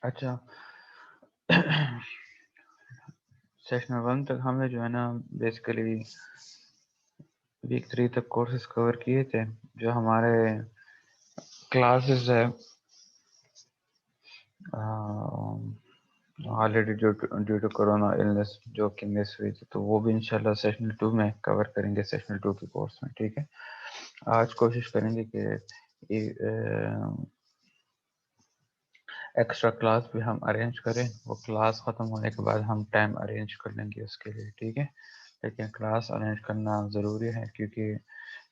اچھا سیشن 1 تک ہم نے جو ہے نا بیسیکلی ویک 3 تک کورسز کور کیے تھے. جو ہمارے کلاسز ہے already due to corona illness جو کہ مس ہوئی تھی، تو وہ بھی انشاءاللہ سیشن 2 میں کور کریں گے، سیشن 2 کے کورس میں. ٹھیک ہے، آج کوشش کریں گے کہ ایکسٹرا کلاس بھی ہم ارینج کریں. وہ کلاس ختم ہونے کے بعد ہم ٹائم ارینج کر لیں گے اس کے لیے. ٹھیک ہے، لیکن کلاس ارینج کرنا ضروری ہے کیونکہ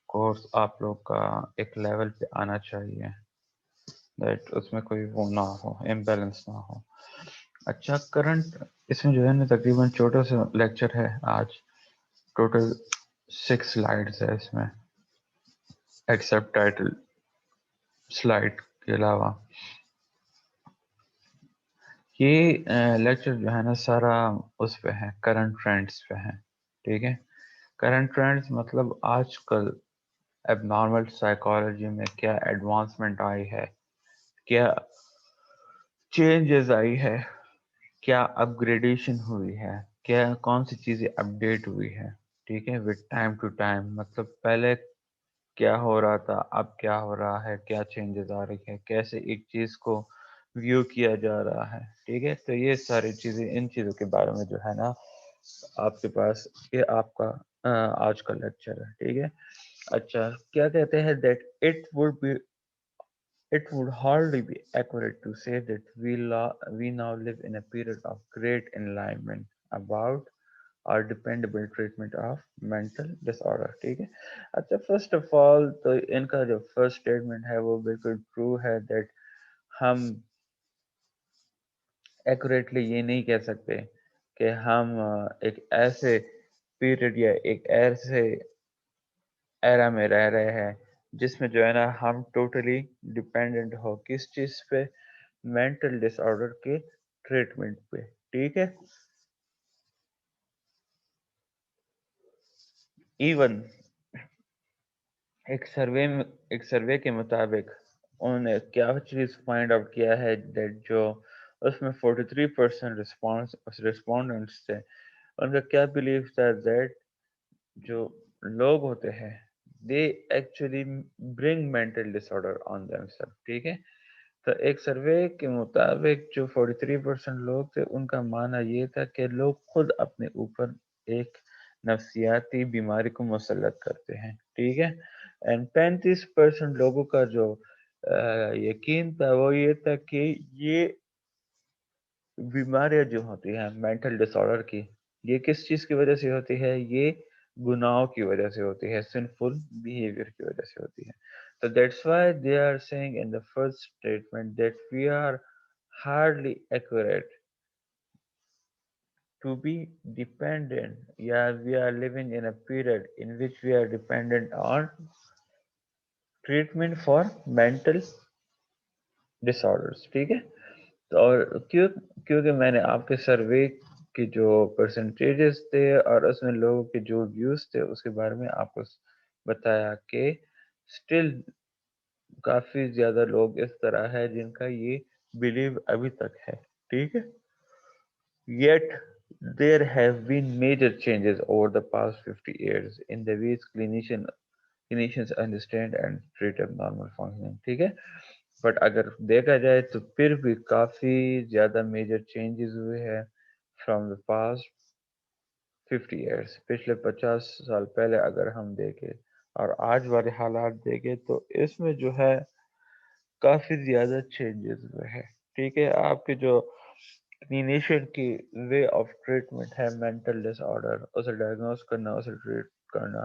کورس آپ لوگ کا ایک لیول پہ آنا چاہیے، دیٹ اس میں کوئی وہ نہ ہو، امبیلنس نہ ہو. اچھا، کرنٹ اس میں جو ہے نا تقریباً چھوٹا سا لیکچر ہے آج. ٹوٹل 6 سلائڈس ہے اس میں، ایکسیپٹ ٹائٹل سلائڈ کے علاوہ. یہ لیکچر جو ہے نا سارا اس پہ ہے، کرنٹ ٹرینڈس پہ ہے. ٹھیک ہے، کرنٹ ٹرینڈس مطلب آج کل اب نارمل سائیکالوجی میں کیا ایڈوانسمنٹ آئی ہے، کیا چینجز آئی ہے، کیا اپ گریڈیشن ہوئی ہے، کیا کون سی چیزیں اپڈیٹ ہوئی ہے. ٹھیک ہے، وتھ ٹائم ٹو ٹائم، مطلب پہلے کیا ہو رہا تھا، اب کیا ہو رہا ہے، کیا چینجز آ رہی ہے، کیسے ایک چیز کو ویو کیا جا رہا ہے. ٹھیک ہے، تو یہ ساری چیزیں، ان چیزوں کے بارے میں جو ہے نا آپ کے پاس یہ آپ کا آج کا لیکچر ہے. ٹھیک ہے. اچھا، کیا کہتے ہیں that it would hardly be accurate to say that we now live in a period of great enlightenment about اور dependable treatment of mental disorder. ٹھیک ہے. اچھا، فرسٹ آف آل تو ان کا جو فرسٹ اسٹیٹمنٹ ہے وہ بالکل ٹرو ہے دیٹ ہم ایکوریٹلی یہ نہیں کہہ سکتے کہ ہم ایک ایسے پیریڈ یا ایک ایسے ایرا میں رہ رہے ہیں جس میں جو ہے نا ہم ٹوٹلی ڈپینڈنٹ ہو کس چیز پہ، مینٹل ڈس آرڈر کے ٹریٹمنٹ پہ. ٹھیک ہے. ایون ایک سروے کے مطابق انہوں نے کیا چیز فائنڈ آؤٹ کیا ہے دیٹ جو اس میں 43% رسپونڈنٹس تھے، ان کا کیا بلیف تھا دیٹ جو لوگ ہوتے ہیں they actually bring mental disorder on them self. ٹھیک ہے. تو ایک سروے کے مطابق جو 43% لوگ تھے ان کا ماننا یہ تھا کہ لوگ خود اپنے اوپر ایک نفسیاتی بیماری کو مسلط کرتے ہیں. ٹھیک ہے. اینڈ 35% لوگوں کا جو یقین تھا وہ یہ تھا کہ یہ بیماریاں جو ہوتی ہیں مینٹل ڈس آرڈر کی، یہ کس چیز کی وجہ سے ہوتی ہے؟ یہ گناہوں کی وجہ سے ہوتی ہے، سنفل بیہیویئر کی وجہ سے ہوتی ہے. تو that's why they are seeing in the first statement that we are hardly accurate to be dependent. Yeah, we are living in a period in which we are dependent on treatment for mental disorders. ٹھیک ہے. تو اور کیونکہ میں نے آپ کے survey کی جو پرسنٹیجز تھے اور اس میں لوگوں کے جو ویوز تھے اس کے بارے میں آپ کو بتایا کہ اسٹل کافی زیادہ لوگ اس طرح ہے جن کا یہ بلیو ابھی تک ہے. ٹھیک ہے. Yet there have been major changes over the past 50 years in the ways clinicians understand and treat abnormal functioning. ٹھیک ہے. بٹ اگر دیکھا جائے تو پھر بھی کافی زیادہ میجر چینجز ہوئے ہیں فرام دا پاسٹ 50 ایئرس. پچھلے 50 سال پہلے اگر ہم دیکھیں اور آج والے حالات دیکھیں تو اس میں جو ہے کافی زیادہ چینجز ہوئے ہیں. ٹھیک ہے. آپ کے جو کلینیشین کی وے آف ٹریٹمنٹ ہے مینٹل ڈس آرڈر، اسے ڈائگنوز کرنا، اسے ٹریٹ کرنا،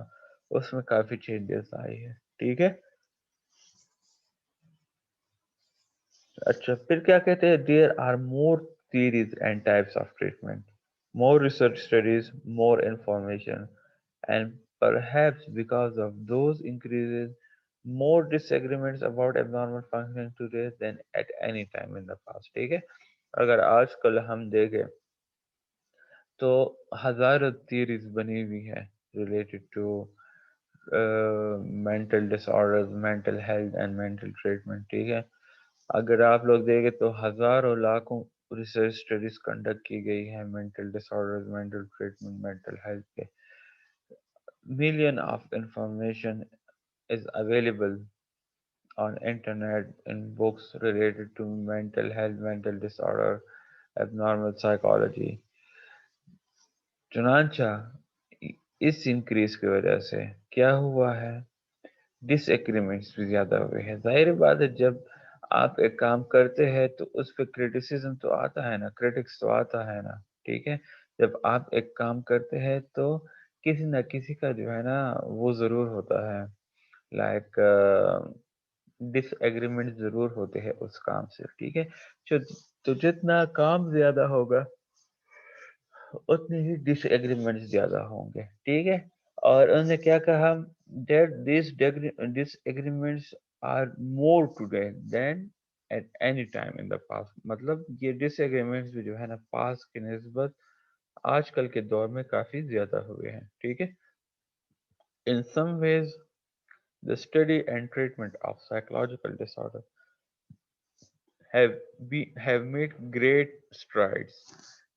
اس میں کافی چینجز آئی ہے. ٹھیک ہے. اچھا، پھر کیا کہتے ہیں؟ There are more theories and types of treatment, more research studies, more information, and perhaps because of those increases, more disagreements about abnormal functioning today than at any time in the past. ٹھیک ہے. اگر آج کل ہم دیکھیں تو ہزاروں theories بنی ہوئی ہے related to mental disorders, mental health and mental treatment. ٹھیک ہے. اگر آپ لوگ دیکھیں تو ہزاروں لاکھوں ریسرچ اسٹڈیز کنڈکٹ کی گئی ہیں mental disorders, mental treatment, mental health کے. Million of information is available on internet in books related to mental health, mental disorder, abnormal psychology. چنانچہ اس انکریز کی وجہ سے کیا ہوا ہے، ڈس ایگریمنٹس بھی زیادہ ہوئے ہیں. ظاہر بات ہے جب آپ ایک کام کرتے ہیں تو اس پہ کریٹیسزم تو آتا ہے نا، کریٹکس تو آتا ہے نا. ٹھیک ہے، جب آپ ایک کام کرتے ہیں تو کسی نہ کسی کا جو ہے نا وہ ضرور ہوتا ہے، لائک ڈس ایگریمنٹ ضرور ہوتے ہیں اس کام سے. ٹھیک ہے، تو جتنا کام زیادہ ہوگا اتنے ہی ڈس ایگریمنٹ زیادہ ہوں گے. ٹھیک ہے، اور انہوں نے کیا کہا that these disagreements are more today than at any time in the past. مطلب یہ ڈس ایگریمنٹس بھی جو ہے نا پاس کی نسبت آج کل کے دور میں کافی زیادہ ہوئے ہیں. ٹھیک ہے، in some ways the study and treatment of psychological disorder have have made great strides.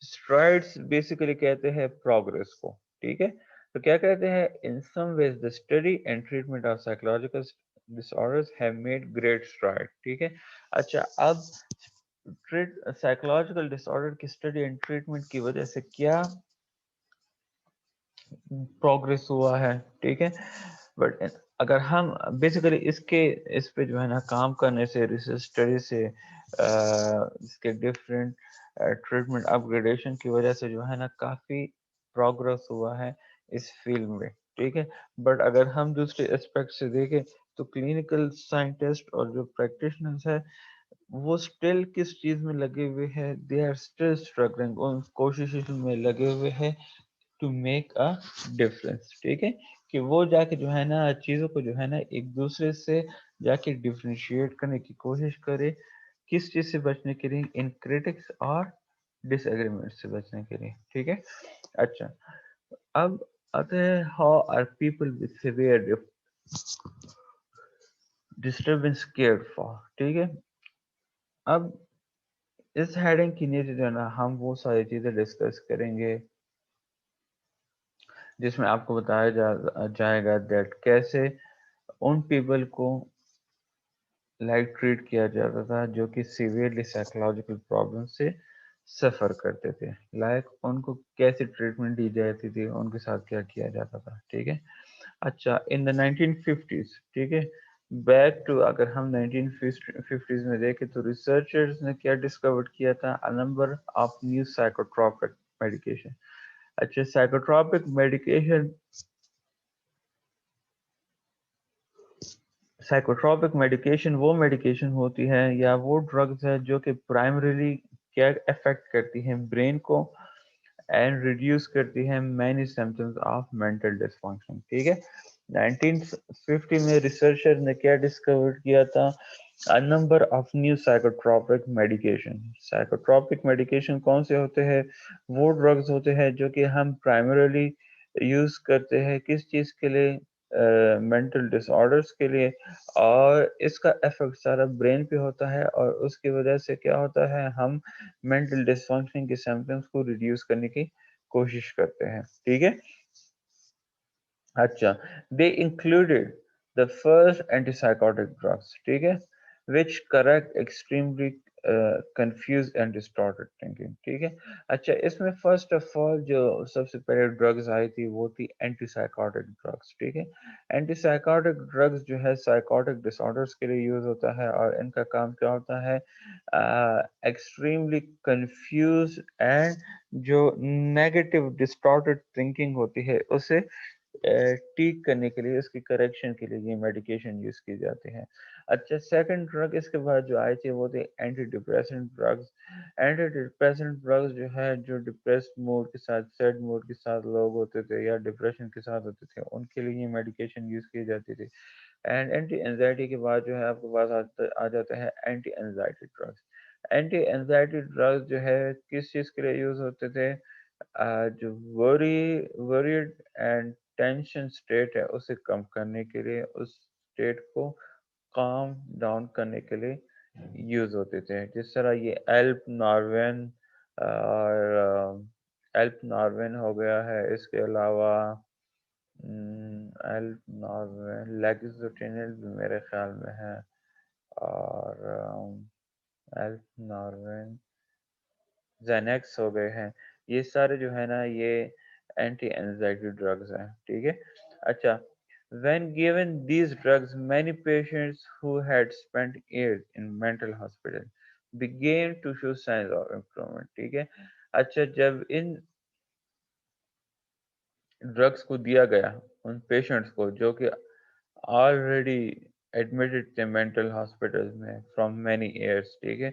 Strides basically کہتے ہیں progress کو. ٹھیک ہے، تو کیا کہتے ہیں in some ways the study and treatment of psychological disorders have made great strides. ٹھیک ہے، اچھا اب سائیکولوجیکل ڈس آرڈر کی اسٹڈی اینڈ ٹریٹمنٹ کی وجہ سے کیا پروگرس ہوا ہے. ٹھیک ہے، بٹ اگر ہم بیسیکلی اس پہ جو ہے نا کام کرنے سے، ریسرچ اسٹڈی سے، اس کے ڈفرینٹ ٹریٹمنٹ اپ گریڈیشن کی وجہ سے جو ہے نا کافی پروگرس ہوا ہے اس فیلڈ میں. ٹھیک ہے، بٹ اگر ہم دوسرے اسپیکٹ سے دیکھیں تو کلینکل سائنٹسٹ اور جو پریکٹیشنرز ہے وہ اسٹل کس چیز میں لگے ہوئے ہیں، دے آر اسٹل اسٹرگلنگ، ان کوششوں میں لگے ہوئے ہیں ٹو میک اے ڈفرنس. ٹھیک ہے، کہ وہ جا کے جو ہے نا چیزوں کو جو ہے نا ایک دوسرے سے جا کے ڈفرینشیٹ کرنے کی کوشش کرے. کس چیز سے بچنے کے لیے؟ ان کریٹکس اور ڈس ایگریمنٹ سے بچنے کے لیے. ٹھیک ہے، اچھا اب آتے ہیں how are people with severe disturbance cared for. ٹھیک ہے، اب اس ہیڈنگ کے نیچے جو ہے نا ہم وہ ساری چیزیں ڈسکس کریں گے جس میں آپ کو بتایا جائے گا دیٹ کیسے ان پیپل کو لائک ٹریٹ کیا جاتا تھا جو کہ سیویئرلی سائیکولوجیکل پرابلم سے سفر کرتے تھے، لائک ان کو کیسے ٹریٹمنٹ دی جاتی تھی، ان کے ساتھ کیا کیا جاتا تھا. ٹھیک ہے، اچھا ان دا 1950s. ٹھیک ہے، بیک ٹو اگر ہم 1950s میں دیکھیں تو ریسرچرز نے کیا ڈسکور کیا تھا، نمبر آف نیو سائیکوٹروپک میڈیکیشن. اچھا سائیکوٹروپک میڈیکیشن، سائیکوٹروپک میڈیکیشن وہ میڈیکیشن ہوتی ہے یا وہ ڈرگز ہے جو کہ پرائمریلی کیا افیکٹ کرتی ہیں برین کو اینڈ ریڈیوس کرتی ہیں many symptoms of mental dysfunction. ٹھیک ہے، 1950 میں ریسرچر نے کیا ڈسکور کیا تھا، a number of new psychotropic medication. psychotropic medication کون سے ہوتے ہیں؟ وہ ڈرگز ہوتے ہیں جو کہ ہم پرائمریلی یوز کرتے ہیں کس چیز کے لیے؟ مینٹل ڈس آرڈرس کے لیے، اور اس کا افیکٹ سارا برین پہ ہوتا ہے اور اس کی وجہ سے کیا ہوتا ہے، ہم مینٹل ڈس فنکشن کے سمپٹمس کو ریڈیوس کرنے کی کوشش کرتے ہیں. ٹھیک ہے، اچھا they included the first antipsychotic drugs. ٹھیک ہے which correct extremely confused and distorted thinking. ٹھیک ہے، اچھا اس میں فرسٹ آف آل جو سب سے پہلے ڈرگز آئی تھی وہ تھی اینٹی سائیکوٹک ڈرگز. ٹھیک ہے، اینٹی سائیکوٹک ڈرگز جو ہے سائیکوٹک ڈس آرڈرس کے لیے یوز ہوتا ہے اور ان کا کام کیا ہوتا ہے، ایکسٹریملی کنفیوز اینڈ جو نیگیٹو ڈسٹارٹڈ تھنکنگ ہوتی ہے اسے ٹھیک کرنے کے لیے، اس کی کریکشن کے لیے یہ میڈیکیشن یوز کی جاتی ہے. اچھا سیکنڈ ڈرگ اس کے بعد جو آئی تھی وہ تھی antidepressant drugs. Antidepressant drugs جو ہے جو ڈپریسڈ موڈ کے ساتھ، سیڈ موڈ کے ساتھ لوگ ہوتے تھے یا ڈپریشن کے ساتھ ہوتے تھے ان کے لیے یہ میڈیکیشن یوز کی جاتی تھی. اینڈ اینٹی اینزائٹی کے بعد جو ہے آپ کے پاس آ جاتا ہے anti anxiety drugs. Anti anxiety drugs جو ہے کس چیز کے لیے یوز ہوتے تھے، جو وریڈ اینڈ ٹینشن اسٹیٹ ہے اسے کم کرنے کے لیے، اس اسٹیٹ کو کام ڈاؤن کرنے کے لیے یوز ہوتے تھے، جس طرح یہ ایلپ ناروین اور ایلپ ناروین ہو گیا ہے، اس کے علاوہ ایلپ ناروین لیگزوٹینل بھی میرے خیال میں ہے، اور ایلپ ناروین زینیکس ہو گئے ہیں، یہ سارے جو ہے نا یہ اینٹی اینزائٹی ڈرگز ہیں، ٹھیک ہے۔ اچھا، when given these drugs many patients who had spent years in mental hospital began to show signs of improvement، ٹھیک ہے۔ اچھا، جب ان ڈرگس کو دیا گیا ان پیشنٹس کو جو کہ آلریڈی ایڈمیٹڈ تھے مینٹل ہاسپٹل میں فرام مینی ایئرس، ٹھیک ہے،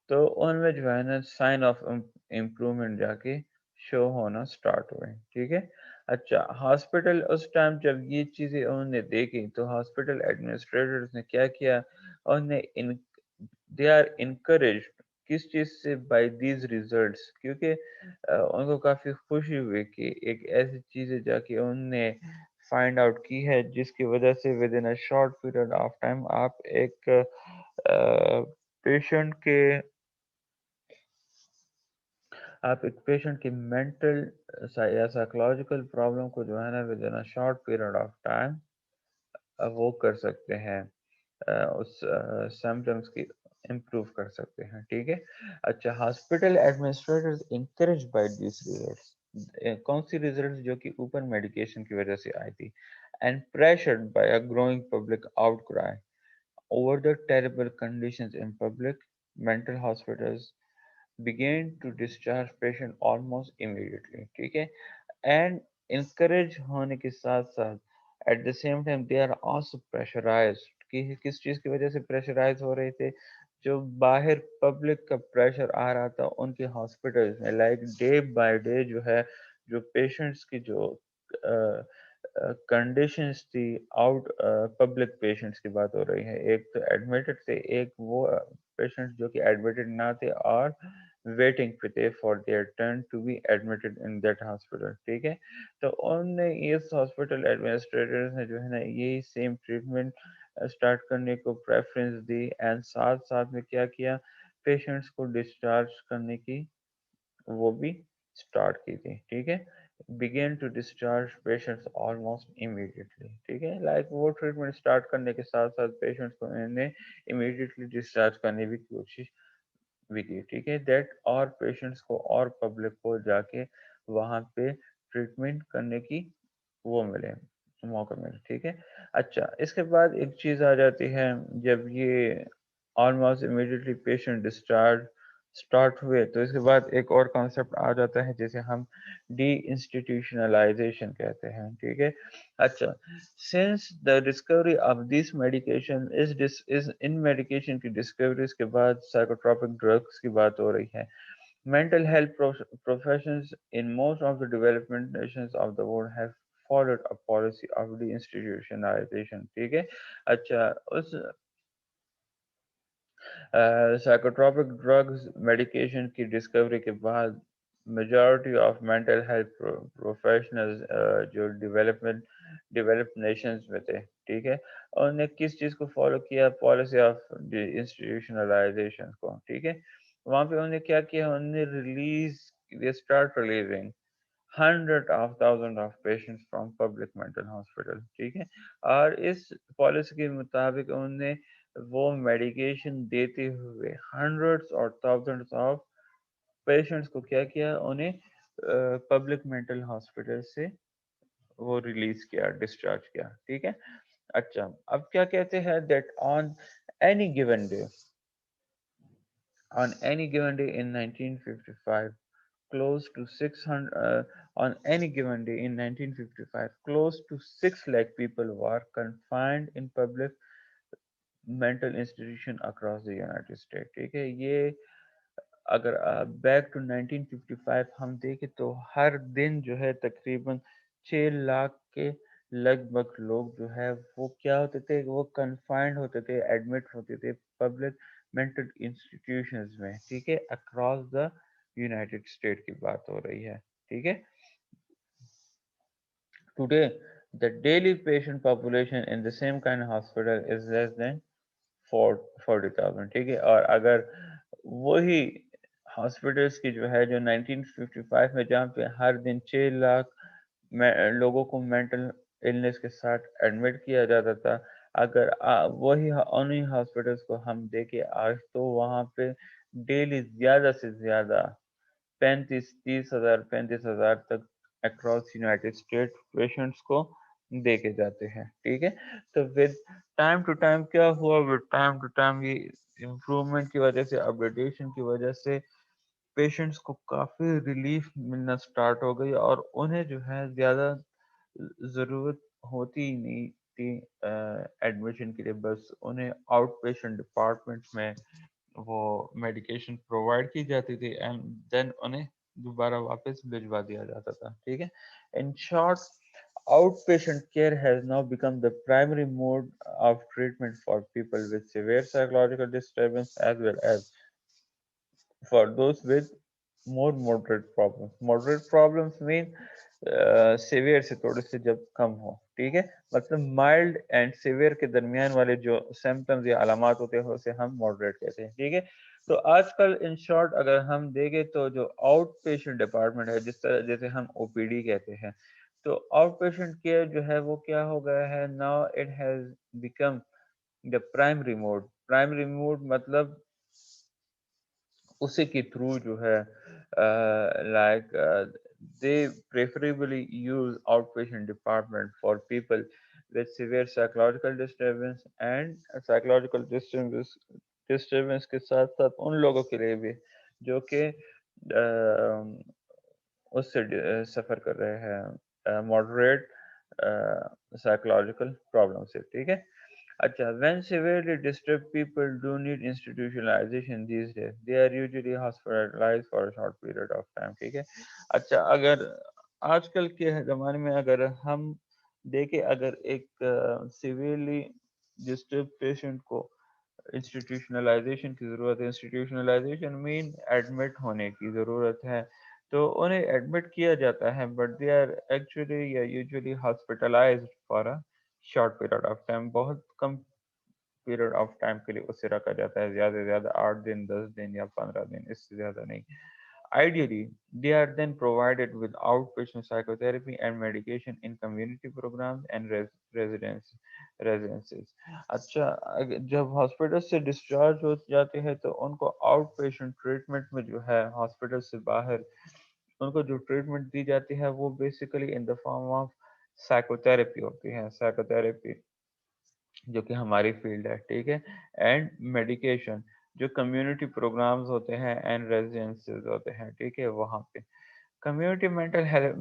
تو ان میں جو ہے نا سائن آف امپرومنٹ جا کے شو ہونا سٹارٹ ہوئے، ٹھیک ہے۔ اچھا، ہاسپٹل اس ٹائم جب یہ چیزیں انہوں نے دیکھی تو ہاسپٹل ایڈمنسٹریٹرز نے کیا کیا، انہوں نے دے آر انکریجڈ کس چیز سے، بائی دیز ریزلٹس، کیونکہ ان کو کافی خوشی ہوئی کہ ایک ایسی چیز ہے جا کے انہوں نے فائنڈ آؤٹ کی ہے جس کی وجہ سے with in a short period of time patient کے آپ ایک پیشنٹ کی مینٹل یا سائیکولوجیکل پرابلم کو جو ہے نا with in a short period of time وہ کر سکتے ہیں، اس سمٹمس کی امپروو کر سکتے ہیں، ٹھیک ہے۔ اچھا، hospital administrators encourage by these results, کون سی ریزلٹس؟ جو کہ اوپر میڈیکیشن کی وجہ سے آئی تھی، and پریشرڈ by a growing public out کرائی over the terrible conditions in public mental hospitals began to discharge patient almost immediately، ٹھیک ہے۔ اینڈ انکریج ہونے کے ساتھ ساتھ at the same time they are also pressurised, کہ کس چیز کی وجہ سے پریشرائز ہو رہے تھے؟ جو باہر پبلک کا پریشر آ رہا تھا ان کے ہاسپٹلس میں، لائک ڈے بائی ڈے جو ہے جو پیشنٹس کی جو کنڈیشنز تھی آؤٹ پبلک پیشنٹس کی بات ہو رہی ہے، ایک تو ایڈمیٹڈ تھے، ایک وہ پیشنٹس جو کہ ایڈمیٹڈ نہ تھے اور ویٹنگ پہ تھے for their turn to be admitted in that hospital, ٹھیک ہے۔ تو ان نے اس ہاسپٹل ایڈمنسٹریٹر نے جو ہے نا یہی سیم ٹریٹمنٹ اسٹارٹ کرنے کو پریفرنس دی، اینڈ ساتھ ساتھ میں کیا کیا، پیشنٹس کو ڈسچارج کرنے کی وہ بھی اسٹارٹ کی تھی، ٹھیک ہے۔ Begin to discharge patients almost immediately, ٹھیک ہے، لائک وہ ٹریٹمنٹ اسٹارٹ کرنے کے ساتھ ساتھ پیشنٹس کو انہوں نے امیڈیٹلی ڈسچارج کرنے کی کوشش بھی کی، ٹھیک ہے، دیٹ اور پیشنٹس کو اور پبلک کو جا کے وہاں پہ ٹریٹمنٹ کرنے کی وہ ملے، موقع ملے، ٹھیک ہے۔ اچھا، اس کے بعد ایک چیز آ جاتی ہے، جب یہ almost immediately patient discharge start ہوئے تو اس کے بعد ایک اور کانسیپٹ آ جاتا ہے جسے ہم ڈی انسٹیٹیوشنلائزیشن کہتے ہیں، ٹھیک ہے۔ اچھا، since the discovery of this medication is in medication کی ڈسکوریز کے بعد سائیکوٹروپک ڈرگس کی بات ہو رہی ہے، mental health professions in most of the development nations of the world have followed a policy of deinstitutionalization، ٹھیک ہے۔ اچھا، اس سائیکوٹروپک ڈرگز میڈیکیشن کی ڈسکوری کے بعد majority of mental health professionals جو ڈیولپ نیشنز میں تھے، ٹھیک ہے، انہوں نے کس چیز کو فالو کیا؟ پالیسی آف انسٹیٹیوشنلائزیشن کو، ٹھیک ہے۔ وہاں پہ انہوں نے کیا کیا؟ انہوں نے they start releasing hundred of thousand of patients from public mental hospital, ٹھیک ہے، اور اس پالیسی کے مطابق انہوں نے وہ میڈیکیشن دیتے ہوئے ہنڈریڈس اور تھاؤزینڈس آف پیشنٹس کو کیا کیا؟ انہیں پبلک مینٹل ہاسپٹل سے وہ ریلیز کیا، ڈسچارج کیا، ٹھیک ہے۔ اچھا، اب کیا کہتے ہیں that on any given day on any given day in 1955 close to 600 on any given day in 1955 close to 6 lakh people were confined in public mental institution across the United States، ٹھیک ہے۔ یہ اگر back to 1955 ہم دیکھیں تو ہر دن جو ہے تقریباً 6 لاکھ کے لگ بھگ لوگ جو ہے وہ کیا ہوتے تھے؟ وہ کنفائنڈ ہوتے تھے، ایڈمٹ ہوتے تھے پبلک مینٹل انسٹیٹیوشنز میں، ٹھیک ہے، اکراس دا یونائٹڈ اسٹیٹ کی بات ہو رہی ہے، ٹھیک ہے۔ Today the daily patient population in the same kind of hospital is less than 40,000. ٹھیک ہے. اور اگر وہی ہاسپٹلس کی جو ہے جو 1955 میں جہاں پہ ہر دن 6 لاکھ لوگوں کو مینٹل النس کے ساتھ ایڈمٹ کیا جاتا تھا، اگر وہی انہی ہاسپٹلس کو ہم دیکھیں آج، تو وہاں پہ ڈیلی زیادہ سے زیادہ 35,000 تک اکراس یونائٹیڈ اسٹیٹ پیشنٹس کو دیکھے جاتے ہیں. ٹھیک ہے. تو ود ٹائم ٹو ٹائم کیا ہوا، ود ٹائم ٹو ٹائم یہ امپروومنٹ کی وجہ سے، اپڈیٹیشن کی وجہ سے پیشنٹس کو کافی ریلیف ملنا سٹارٹ ہو گئی، اور انہیں جو ہے زیادہ ضرورت ہوتی ہی نہیں تھی ایڈمیشن کے لیے. بس انہیں آؤٹ پیشنٹ ڈپارٹمنٹ میں وہ میڈیکیشن پرووائڈ کی جاتی تھی، اینڈ دین انہیں دوبارہ واپس بھجوا دیا جاتا تھا. ٹھیک ہے. In short, out patient care has now become the primary mode of treatment for people with severe psychological disturbance as well as for those with more moderate problems. Moderate problems mean severe سے تھوڑے سے جب کم ہو. ٹھیک ہے. مطلب mild and severe کے درمیان والے جو سمپٹمز یا علامات ہوتے ہیں اسے ہم ماڈریٹ کہتے ہیں. ٹھیک ہے. تو آج کل ان شارٹ اگر ہم دیکھیں تو جو آؤٹ پیشنٹ ڈپارٹمنٹ ہے، جس طرح جیسے ہم او پی ڈی کہتے ہیں، تو آؤٹ پیشنٹ کیئر جو ہے وہ کیا ہو گیا ہے، now it has become the primary mode. Primary mode مطلب اسی کے تھرو جو ہے like they preferably use outpatient department for people with severe psychological disturbance and psychological disturbance کے ساتھ ساتھ ان لوگوں کے لیے بھی جو کہ اس سے سفر کر رہے ہیں moderate psychological problem سے. ٹھیک ہے. اچھا. when severely disturbed people do need institutionalization these days, they are usually hospitalized for a short period of time. ٹھیک ہے. اچھا. اگر آج کل کے زمانے میں اگر ہم دیکھیں، اگر ایک سیویرلی ڈسٹرب پیشنٹ کو انسٹیٹیوشنلائزیشن کی ضرورت ہے، انسٹیٹیوشنلائزیشن مین ایڈمٹ ہونے کی ضرورت ہے، تو انہیں ایڈمٹ کیا جاتا ہے، بٹ دے آر ایکچولی یا usually hospitalised for a short period of time. بہت کم پیریڈ آف ٹائم کے لیے اسے رکھا جاتا ہے، زیادہ سے زیادہ 8 دن، 10 دن یا 15 دن، اس سے زیادہ نہیں. Ideally, they are then provided with outpatient psychotherapy and medication in community programs and residences. اچھا. جب ہاسپٹل سے ڈسچارج ہو جاتے ہیں تو ان کو آؤٹ پیشنٹ ٹریٹمنٹ میں جو ہے ہاسپٹل سے باہر ان کو جو ٹریٹمنٹ دی جاتی ہے وہ basically in the form of psycho therapy ہوتی ہے. سائیکو تھراپی جو کہ ہماری فیلڈ ہے. ٹھیک ہے. اینڈ میڈیکیشن جو کمیونٹی پروگرامز ہوتے ہیں اینڈ ریزیڈنسز ہوتے ہیں. ٹھیک ہے. وہاں پہ community mental health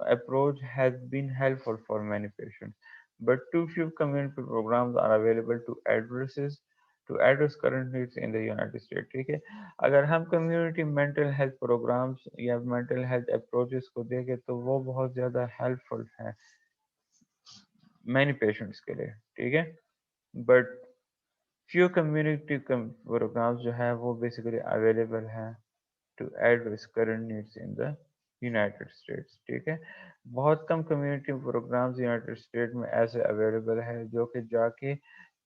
approach has been helpful for many patients, but too few community programs are available to address current needs in the United States. ٹھیک ہے. اگر ہم کمیونٹی مینٹل ہیلتھ پروگرامز یا مینٹل ہیلتھ اپروچز کو دیکھیں تو وہ بہت زیادہ ہیلپ فل ہیں مینی پیشنٹس کے لیے. ٹھیک ہے. بٹ فیو کمیونٹی پروگرامز جو ہیں وہ بیسیکلی اویلیبل ہیں to address current needs in the United States. ٹھیک ہے. بہت کم کمیونٹی پروگرامز یونائٹیڈ اسٹیٹ میں ایسے اویلیبل ہے جو کہ جا کے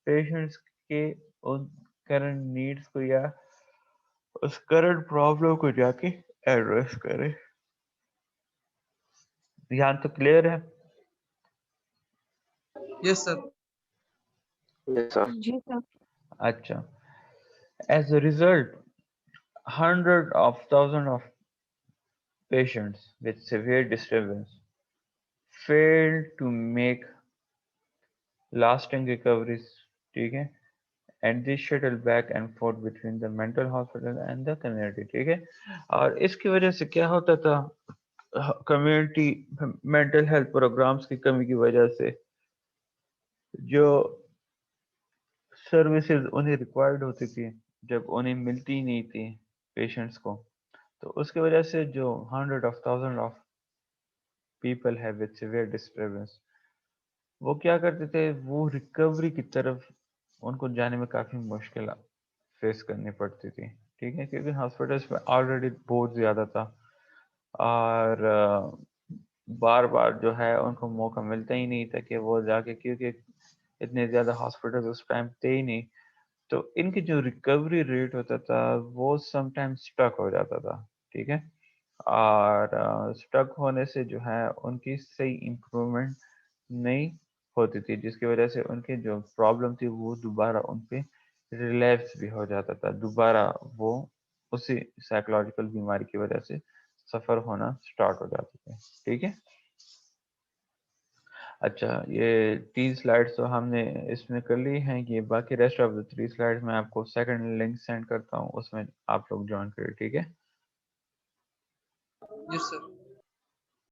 پیشنٹس کے ان کرنٹ نیڈس کو یا اس کرنٹ پرابلم کو جا کے ایڈریس کرے. یہاں تو کلیئر ہے؟ Yes, sir. Yes, sir. جی سر. اچھا. As a result, hundreds of thousands of patients with severe disturbance fail to make lasting recoveries. ٹھیک ہے. And they shuttle back and forth between the mental hospital and the community. ٹھیک ہے. اور اس کی وجہ سے کیا ہوتا تھا، کمیونٹی مینٹل ہیلتھ پروگرامز کی کمی کی وجہ سے جو سروسز انہیں ریکوائرڈ ہوتی تھی جب انہیں ملتی نہیں تھی پیشنٹس کو، تو اس کی وجہ سے جو 100,000 آف پیپل ہے وتھ سیویئر ڈسٹربنس، وہ کیا کرتے تھے، وہ ریکوری کی طرف ان کو جانے میں کافی مشکل فیس کرنی پڑتی تھی. ٹھیک ہے. کیونکہ ہاسپٹلس میں آلریڈی بہت زیادہ تھا، اور بار بار جو ہے ان کو موقع ملتا ہی نہیں تھا کہ وہ جا کے، کیونکہ اتنے زیادہ ہاسپٹل اس ٹائم تھے ہی نہیں. تو ان کی جو ریکوری ریٹ ہوتا تھا وہ سم ٹائم اسٹک ہو جاتا تھا، ٹھیک ہے، اور اسٹک ہونے سے جو ہے ان کی صحیح امپرومنٹ نہیں ہوتی تھی، جس کی وجہ سے ان کی جو پرابلم تھی وہ دوبارہ ان پہ ریلیپس بھی ہو جاتا تھا، دوبارہ وہ اسی سائیکولوجیکل بیماری کی وجہ سے سفر ہونا سٹارٹ ہو جاتے تھے، ٹھیک ہے۔ اچھا، یہ 3 سلائڈس تو ہم نے اس میں کر لی ہیں، یہ باقی ریسٹ آف دا 3 سلائڈس میں آپ کو سیکنڈ لنک سینڈ کرتا ہوں، اس میں آپ لوگ جوائن کریں، ٹھیک ہے۔ Yes, sir.